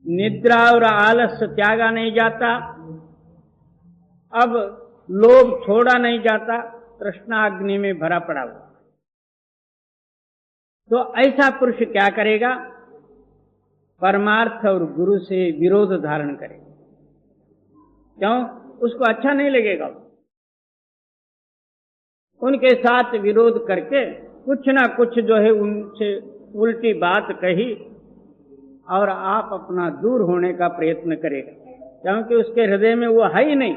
निद्रा और आलस्य त्यागा नहीं जाता, अब लोभ छोड़ा नहीं जाता, तृष्णा अग्नि में भरा पड़ा हुआ। तो ऐसा पुरुष क्या करेगा? परमार्थ और गुरु से विरोध धारण करेगा। क्यों? उसको अच्छा नहीं लगेगा। उनके साथ विरोध करके कुछ ना कुछ जो है उनसे उल्टी बात कही और आप अपना दूर होने का प्रयत्न करेगा, क्योंकि उसके हृदय में वो है ही नहीं।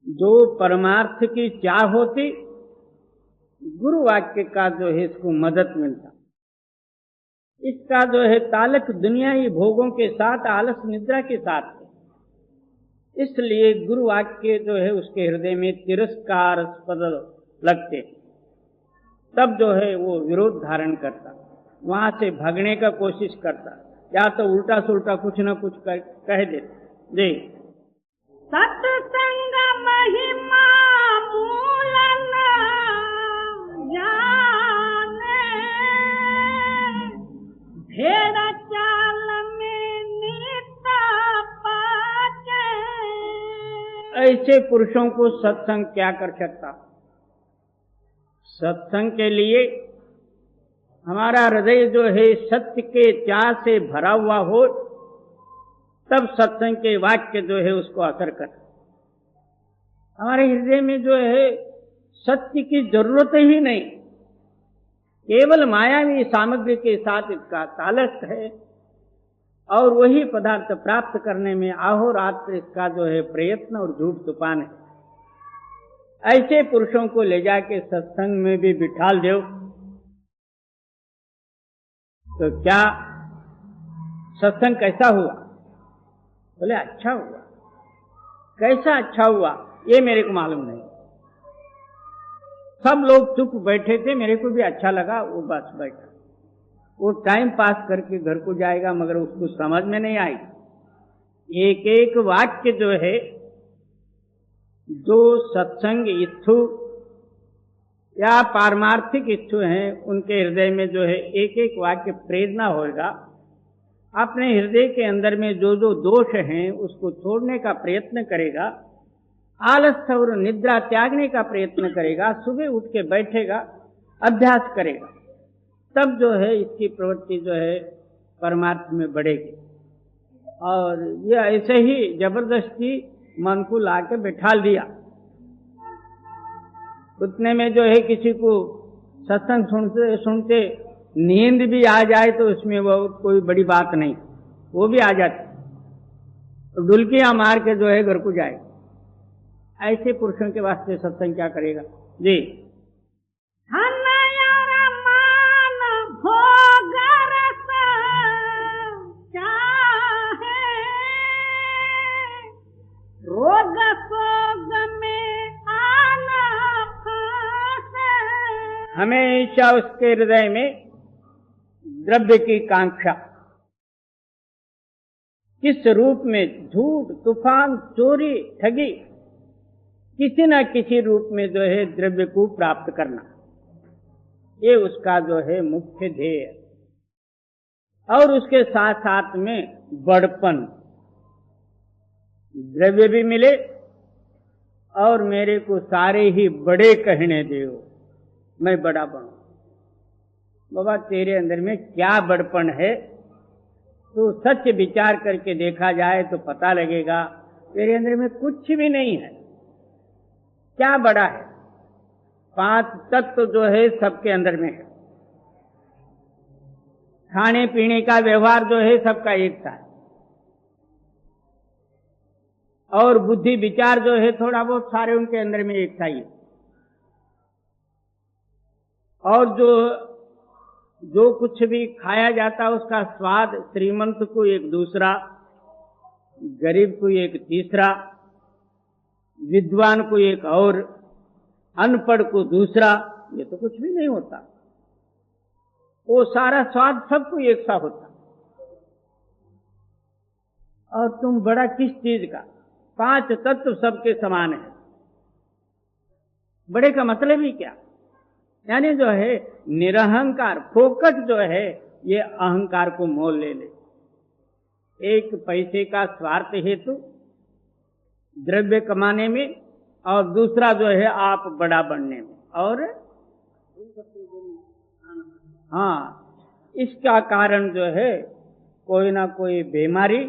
जो परमार्थ की चाह होती, गुरु वाक्य का जो है इसको मदद मिलता। इसका जो है ताल्लुक दुनियाई भोगों के साथ, आलस निद्रा के साथ है। इसलिए गुरु वाक्य जो है उसके हृदय में तिरस्कारस्पद लगते, तब जो है वो विरोध धारण करता, वहां से भागने का कोशिश करता, या तो उल्टा सुल्टा कुछ न कुछ कह देता। जी। सत्संग महिमा मूलन जाने, भेड़ चाल में नित पाचे। ऐसे पुरुषों को सत्संग क्या कर सकता? सत्संग के लिए हमारा हृदय जो है सत्य के चाह से भरा हुआ हो, तब सत्संग के वाक्य जो है उसको असर कर। हमारे हृदय में जो है सत्य की जरूरत ही नहीं, केवल मायावी सामग्री के साथ इसका ताल्लुक है, और वही पदार्थ प्राप्त करने में अहोरात्र इसका जो है प्रयत्न और झूठ तूफान है। ऐसे पुरुषों को ले जाके सत्संग में भी बिठाल दो तो क्या सत्संग कैसा हुआ? बोले अच्छा हुआ। कैसा अच्छा हुआ ये मेरे को मालूम नहीं। सब लोग चुप बैठे थे, मेरे को भी अच्छा लगा, वो बस बैठा। वो टाइम पास करके घर को जाएगा, मगर उसको समझ में नहीं आई। एक एक वाक्य जो है, जो सत्संग इच्छु या पारमार्थिक इच्छु हैं, उनके हृदय में जो है एक एक वाक्य प्रेरणा होगा। अपने हृदय के अंदर में जो जो दोष हैं उसको छोड़ने का प्रयत्न करेगा, आलस्य और निद्रा त्यागने का प्रयत्न करेगा, सुबह उठ के बैठेगा, अभ्यास करेगा, तब जो है इसकी प्रवृत्ति जो है परमार्थ में बढ़ेगी। और यह ऐसे ही जबरदस्ती मन को लाके बैठा दिया। उतने में जो है किसी को सत्संग सुनते सुनते नींद भी आ जाए तो उसमें वो कोई बड़ी बात नहीं, वो भी आ जाती, तो डुलकियां मार के जो है घर को जाए। ऐसे पुरुषों के वास्ते सत्संग क्या करेगा जी। रोग सोग में आना हमेशा उसके हृदय में द्रव्य की कांक्षा, किस रूप में, झूठ, तूफान, चोरी, ठगी, किसी न किसी रूप में जो है द्रव्य को प्राप्त करना, ये उसका जो है मुख्य ध्येय है। और उसके साथ साथ में बड़पन, द्रव्य भी मिले और मेरे को सारे ही बड़े कहने दो, मैं बड़ा बनूं। बाबा तेरे अंदर में क्या बड़पन है, तो सच विचार करके देखा जाए तो पता लगेगा तेरे अंदर में कुछ भी नहीं है। क्या बड़ा है? 5 तत्व जो है सबके अंदर में है। खाने पीने का व्यवहार जो है सबका एक सा है, और बुद्धि विचार जो है थोड़ा बहुत सारे उनके अंदर में एक सा ही है। और जो कुछ भी खाया जाता है उसका स्वाद श्रीमंत को एक दूसरा, गरीब को एक तीसरा, विद्वान को एक और, अनपढ़ को दूसरा, ये तो कुछ भी नहीं होता। वो सारा स्वाद सबको एक सा होता। और तुम बड़ा किस चीज का? 5 तत्व सबके समान है। बड़े का मतलब ही क्या? यानी जो है निरहंकार, फोकट जो है ये अहंकार को मोल ले ले। एक पैसे का स्वार्थ हेतु द्रव्य कमाने में, और दूसरा जो है आप बड़ा बनने में, और हाँ, इसका कारण जो है कोई ना कोई बीमारी,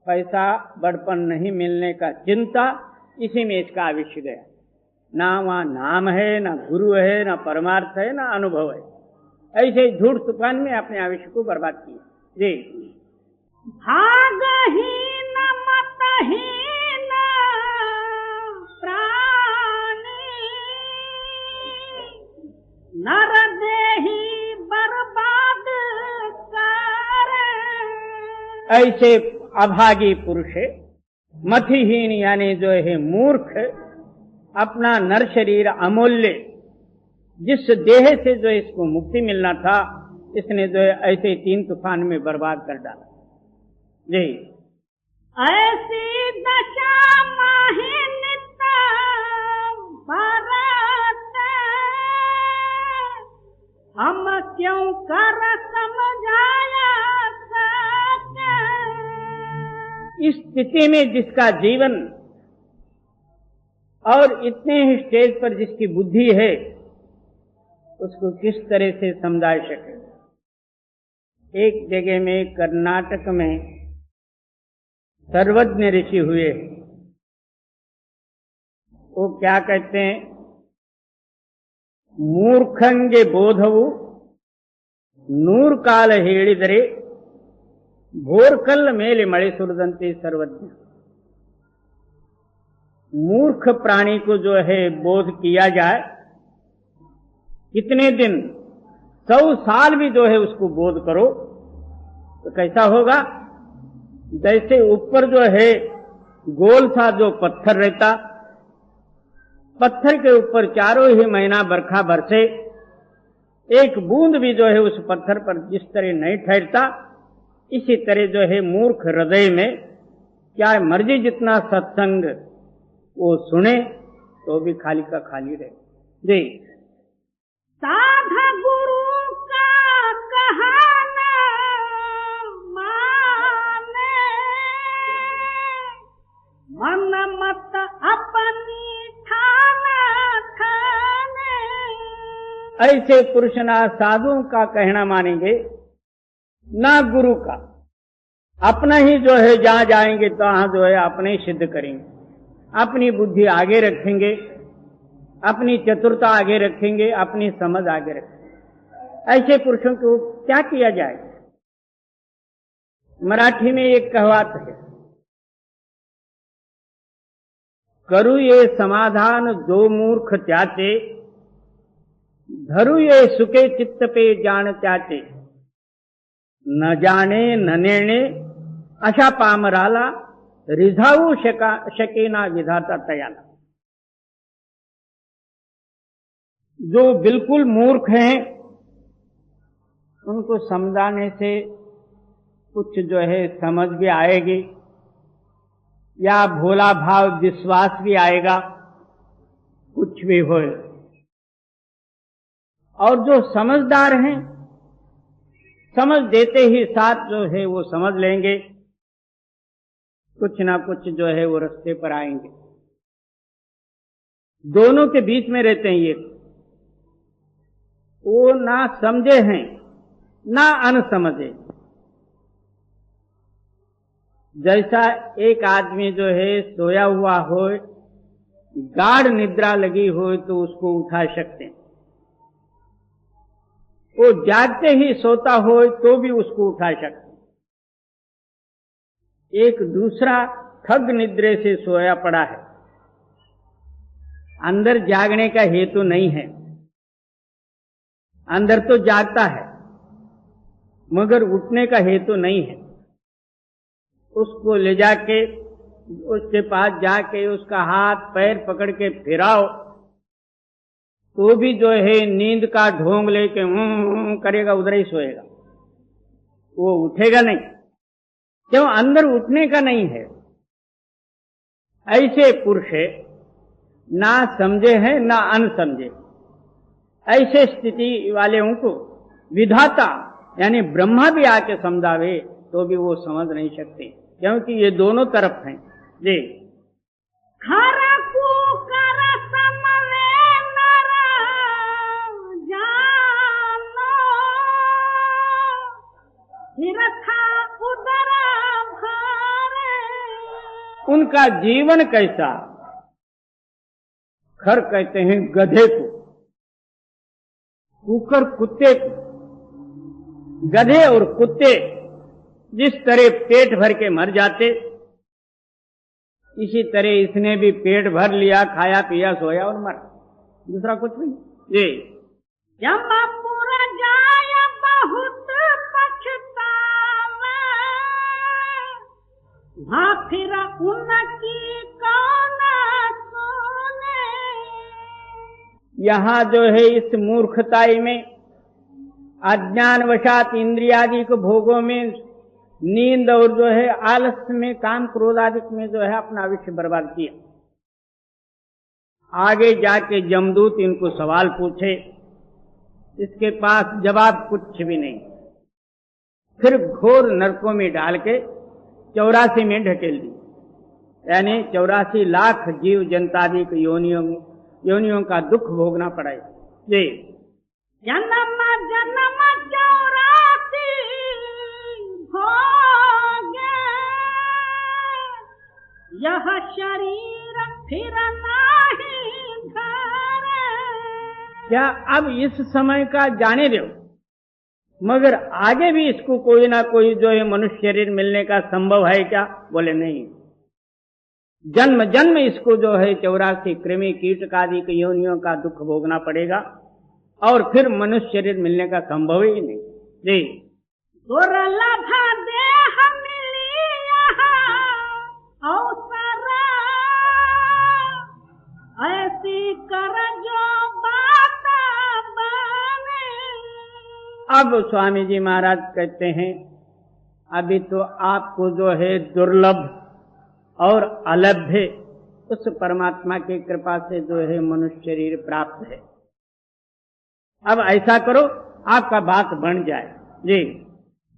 पैसा, बड़पन नहीं मिलने का चिंता, इसी में इसका आविष्य गया। ना वहां नाम है, ना गुरु है, ना परमार्थ है, ना अनुभव है। ऐसे झूठ तूफान में अपने आविष्य को बर्बाद किया जी। भागहीन मतहीन प्राणी नर देही बर्बाद कर। ऐसे अभागी पुरुष है, मतिहीन यानी जो है मूर्ख, अपना नर शरीर अमूल्य, जिस देह से जो इसको मुक्ति मिलना था, इसने जो है ऐसे 3 तूफान में बर्बाद कर डाला जी। ऐसी दशा माही नित भरत, हम क्यों कर समझाया सके। इस स्थिति में जिसका जीवन और इतने ही स्टेज पर जिसकी बुद्धि है, उसको किस तरह से समझा सके। एक जगह में कर्नाटक में सर्वज्ञ ऋषि हुए, वो क्या कहते हैं, मूर्खंगे बोधवु नूर काल हेळिदरे भोरकल मेले मಳೆ सुरदंते सर्वज्ञ। मूर्ख प्राणी को जो है बोध किया जाए, कितने दिन, 100 साल भी जो है उसको बोध करो तो कैसा होगा? जैसे ऊपर जो है गोल सा जो पत्थर रहता पत्थर के ऊपर चारों ही महीना बरखा बरसे, एक बूंद भी जो है उस पत्थर पर जिस तरह नहीं ठहरता, इसी तरह जो है मूर्ख हृदय में क्या मर्जी जितना सत्संग वो सुने तो भी खाली का खाली रहे। जी, साधा गुरु का कहना माने, मन मत अपनी ठाना ठाने। ऐसे पुरुष ना साधुओं का कहना मानेंगे, ना गुरु का। अपना ही जो है जहां जाएंगे तो वहां जो है अपने ही सिद्ध करेंगे, अपनी बुद्धि आगे रखेंगे, अपनी चतुरता आगे रखेंगे, अपनी समझ आगे रखेंगे। ऐसे पुरुषों को क्या किया जाए? मराठी में एक कहावत है, करू ये समाधान जो मूर्ख त्याचे, धरू ये सुखे चित्त पे जान त्याचे, न जाणे न नेणे अशा पामराला, रिझावू शकेना विधाता तयाला। जो बिल्कुल मूर्ख हैं उनको समझाने से कुछ जो है समझ भी आएगी, या भोला भाव विश्वास भी आएगा, कुछ भी हो। और जो समझदार हैं समझ देते ही साथ जो है वो समझ लेंगे, कुछ ना कुछ जो है वो रास्ते पर आएंगे। दोनों के बीच में रहते हैं ये, वो ना समझे हैं ना अनसमझे। जैसा एक आदमी जो है सोया हुआ हो, गाढ़ निद्रा लगी हो तो उसको उठा सकते हैं, वो जागते ही सोता हो तो भी उसको उठा सकते। एक दूसरा ठग निद्रे से सोया पड़ा है, अंदर जागने का हेतु नहीं है, अंदर तो जागता है मगर उठने का हेतु नहीं है। उसको ले जाके उसके पास जाके उसका हाथ पैर पकड़ के फिराओ तो भी जो है नींद का ढोंग लेके करेगा, उधर ही सोएगा, वो उठेगा नहीं, क्यों? अंदर उठने का नहीं है। ऐसे पुरुष ना समझे हैं ना अनसमझे। ऐसे स्थिति वाले को विधाता यानी ब्रह्मा भी आके समझावे तो भी वो समझ नहीं सकते, क्योंकि ये दोनों तरफ हैं। जी, उनका जीवन कैसा? खर कहते हैं गधे को, कुकर कुत्ते को। गधे और कुत्ते जिस तरह पेट भर के मर जाते, इसी तरह इसने भी पेट भर लिया, खाया पिया सोया और मर, दूसरा कुछ नहीं। जी, जमापुर जाय बहुत पछतावा, फिर उनकी कौन सुने। यहाँ जो है इस मूर्खताई में, अज्ञानवशात इंद्रियादि को भोगों में, नींद और जो है आलस्य में, काम क्रोध आदि में जो है अपना आयुष्य बर्बाद किया। आगे जाके यमदूत इनको सवाल पूछे, इसके पास जवाब कुछ भी नहीं। फिर घोर नरकों में डाल के 84 में ढकेल दी, यानी 84 लाख जीव जनतादि की योनियों का दुख भोगना पड़ा। जी, जन्म जन्म 84 भोगे, यह शरीर फिर नहीं घरे। क्या अब इस समय का जाने दो, मगर आगे भी इसको कोई ना कोई जो है मनुष्य शरीर मिलने का संभव है क्या? बोले नहीं, जन्म जन्म इसको जो है 84 कृमि कीटकादि की योनियों का दुख भोगना पड़ेगा और फिर मनुष्य शरीर मिलने का संभव ही नहीं। जी, दुर्लभ देह मिली यहाँ अवसर, ऐसी कर जो बात बने। अब स्वामी जी महाराज कहते हैं अभी तो आपको जो है दुर्लभ और अलभ्य उस परमात्मा की कृपा से जो है मनुष्य शरीर प्राप्त है। अब ऐसा करो आपका बात बन जाए जी।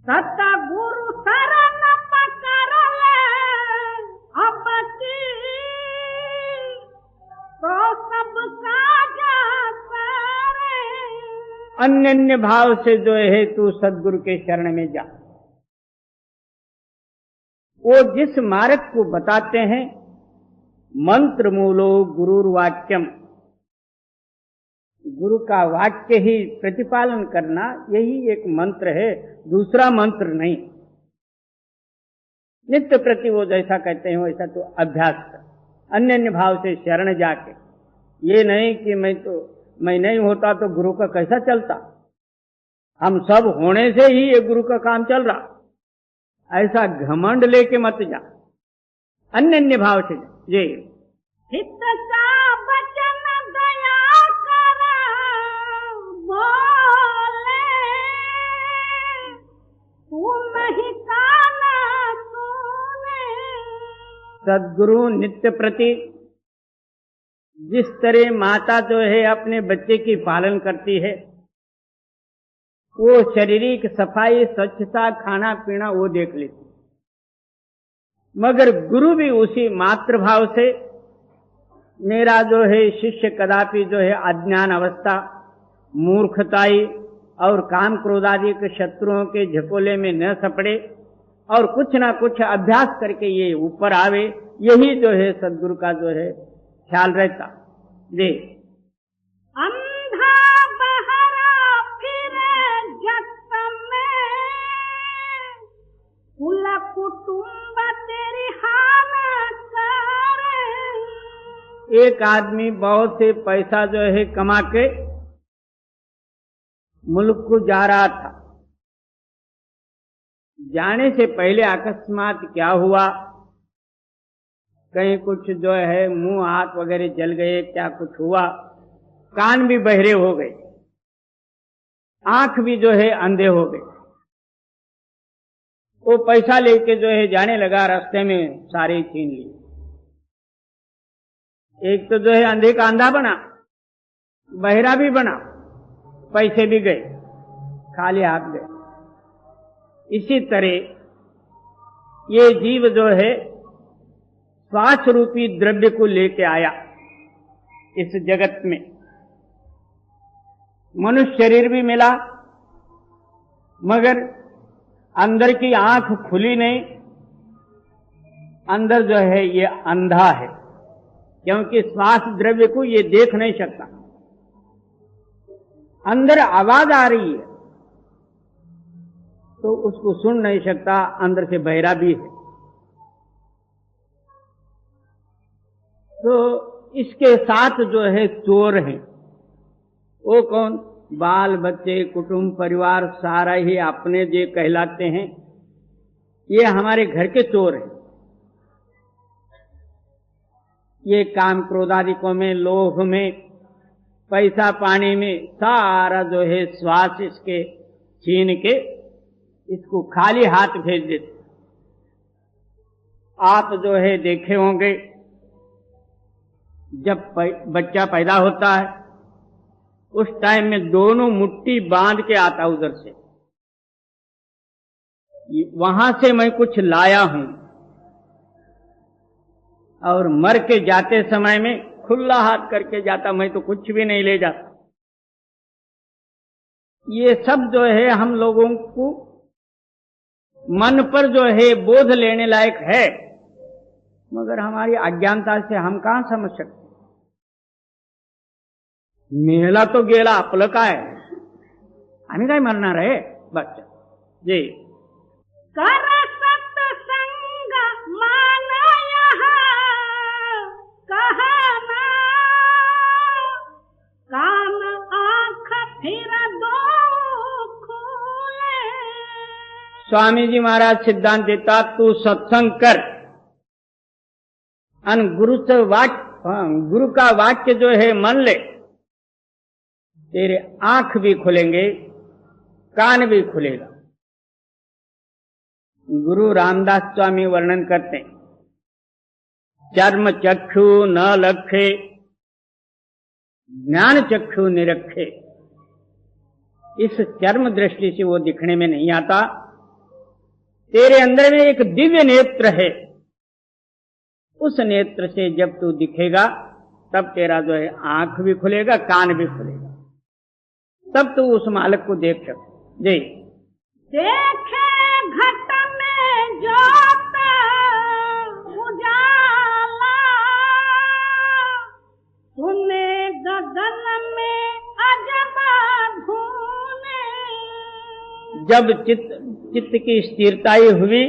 सत्ता गुरु शरण पकड़ ले अब की तो सब काज सारे। अन्य भाव से जो है तू सदगुरु के शरण में जा। वो जिस मार्ग को बताते हैं मंत्र मूलो गुरुर्वाक्यम, गुरु का वाक्य ही प्रतिपालन करना यही एक मंत्र है, दूसरा मंत्र नहीं। नित्य प्रति वो जैसा कहते हैं वैसा तो अभ्यास कर, अन्य भाव से शरण जाके। ये नहीं कि मैं नहीं होता तो गुरु का कैसा चलता, हम सब होने से ही ये गुरु का काम चल रहा, ऐसा घमंड लेके मत जा, अन्य भाव से जा जी। हित का वचन दया कर बोले तू नहीं कान सुने। सदगुरु नित्य प्रति जिस तरह माता जो है अपने बच्चे की पालन करती है, वो शारीरिक सफाई स्वच्छता खाना पीना वो देख लेती, मगर गुरु भी उसी मातृभाव से मेरा जो है शिष्य कदापि जो है अज्ञान अवस्था मूर्खताई और काम क्रोधादि के शत्रुओं के झकोले में न सपड़े और कुछ ना कुछ अभ्यास करके ये ऊपर आवे, यही जो है सदगुरु का जो है ख्याल रहता जी। अंधा बहरा फिरे जत में कुल कुटुंब तेरी हाल करे। एक आदमी बहुत से पैसा जो है कमा के मुल्क को जा रहा था, जाने से पहले अकस्मात क्या हुआ, कहीं कुछ जो है मुंह हाथ वगैरह जल गए, क्या कुछ हुआ, कान भी बहरे हो गए, आंख भी जो है अंधे हो गए। वो पैसा लेके जो है जाने लगा, रास्ते में सारे छीन लिए। एक तो जो है अंधे का अंधा बना, बहरा भी बना, पैसे भी गए, खाली हाथ गए। इसी तरह ये जीव जो है श्वास रूपी द्रव्य को लेके आया इस जगत में। मनुष्य शरीर भी मिला, मगर अंदर की आंख खुली नहीं, अंदर जो है ये अंधा है, क्योंकि श्वास द्रव्य को ये देख नहीं सकता। अंदर आवाज आ रही है तो उसको सुन नहीं सकता, अंदर से बहरा भी है। तो इसके साथ जो है चोर हैं, वो कौन? बाल बच्चे कुटुंब परिवार सारा ही अपने जो कहलाते हैं, ये हमारे घर के चोर हैं। ये काम क्रोधादिकों में, लोभ में, पैसा पाने में सारा जो है श्वास इसके छीन के इसको खाली हाथ भेज देते। आप जो है देखे होंगे, जब बच्चा पैदा होता है उस टाइम में दोनों मुट्ठी बांध के आता उधर से, वहां से मैं कुछ लाया हूं, और मर के जाते समय में खुला हाथ करके जाता, मैं तो कुछ भी नहीं ले जाता। ये सब जो है हम लोगों को मन पर जो है बोध लेने लायक है, मगर हमारी अज्ञानता से हम कहां समझ सकते। मेला तो गेला आपलं काय, आम्ही काय म्हणणार आहे बच्चा जी। कर सत्संग मान यहाँ कहना, कान आँख फिर दो खोले। स्वामी जी महाराज सिद्धांत देतात, तू सत्संग कर आणि गुरुचं गुरु का वाक्य जो है मन ले, तेरे आंख भी खुलेंगे, कान भी खुलेगा। गुरु रामदास स्वामी वर्णन करते हैं, चर्म चक्षु न लखे, ज्ञान चक्षु निरखे। इस चर्म दृष्टि से वो दिखने में नहीं आता। तेरे अंदर में एक दिव्य नेत्र है, उस नेत्र से जब तू दिखेगा तब तेरा जो है आंख भी खुलेगा, कान भी खुलेगा, तब तू उस मालिक को देख सकते। जी देखे घट में जोत उजाला, सुने गगन में अजबा धुने। जब चित्त की स्थिरताई हुई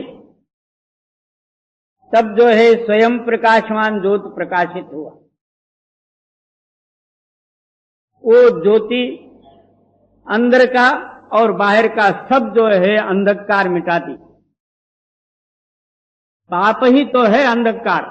तब जो है स्वयं प्रकाशमान ज्योत प्रकाशित हुआ। वो ज्योति अंदर का और बाहर का सब जो है अंधकार मिटाती। पाप ही तो है अंधकार।